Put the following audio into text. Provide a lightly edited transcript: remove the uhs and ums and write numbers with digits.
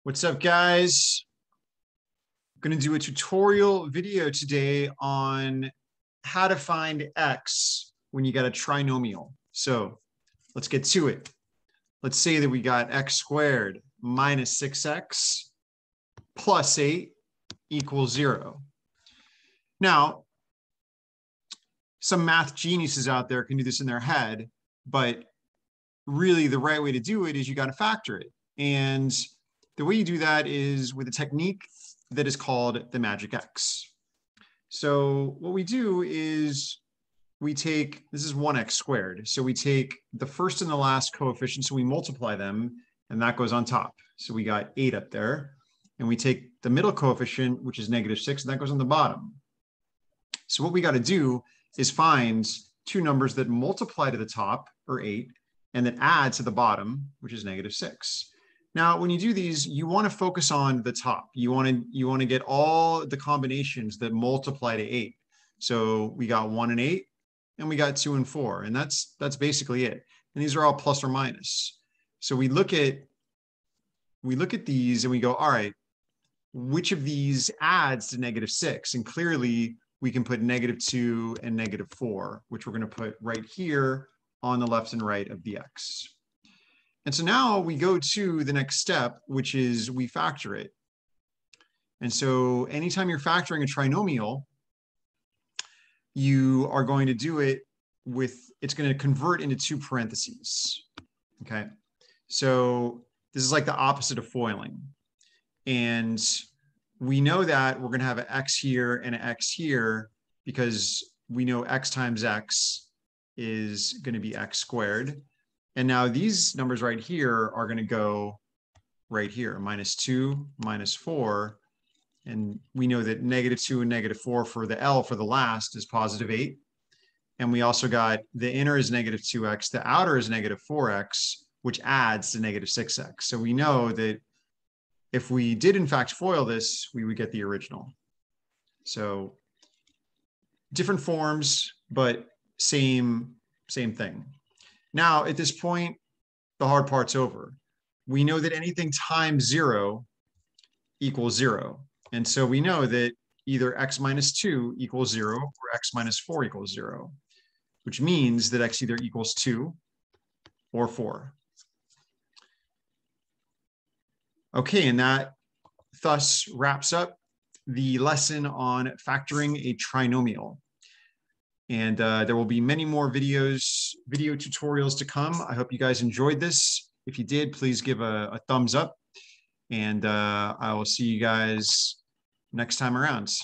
What's up, guys? I'm going to do a tutorial video today on how to find x when you got a trinomial. So let's get to it. Let's say that we got x squared minus 6x plus 8 equals 0. Now, some math geniuses out there can do this in their head, but really the right way to do it is you got to factor it. And the way you do that is with a technique that is called the magic X. So what we do is we take, this is 1x squared. So we take the first and the last coefficient, so we multiply them, and that goes on top. So we got 8 up there. And we take the middle coefficient, which is -6, and that goes on the bottom. So what we got to do is find two numbers that multiply to the top, or 8, and that add to the bottom, which is -6. Now, when you do these, you want to focus on the top. You want to get all the combinations that multiply to 8. So we got 1 and 8, and we got 2 and 4, and that's basically it. And these are all plus or minus. So we look at these and we go, all right, which of these adds to -6? And clearly we can put -2 and -4, which we're going to put right here on the left and right of the x. And so now we go to the next step, which is we factor it. And so anytime you're factoring a trinomial, you are going to do it with, it's going to convert into 2 parentheses. Okay. So this is like the opposite of foiling. And we know that we're going to have an x here and an x here because we know x times x is going to be x squared. And now these numbers right here are going to go right here, -2, -4. And we know that -2 and -4 for the L for the last is +8. And we also got the inner is -2x, the outer is -4x, which adds to -6x. So we know that if we did in fact foil this, we would get the original. So different forms, but same thing. Now, at this point, the hard part's over. We know that anything times 0 equals 0. And so we know that either x minus 2 equals 0 or x minus 4 equals 0, which means that x either equals 2 or 4. Okay, and that thus wraps up the lesson on factoring a trinomial. And there will be many more video tutorials to come. I hope you guys enjoyed this. If you did, please give a thumbs up. And I will see you guys next time around.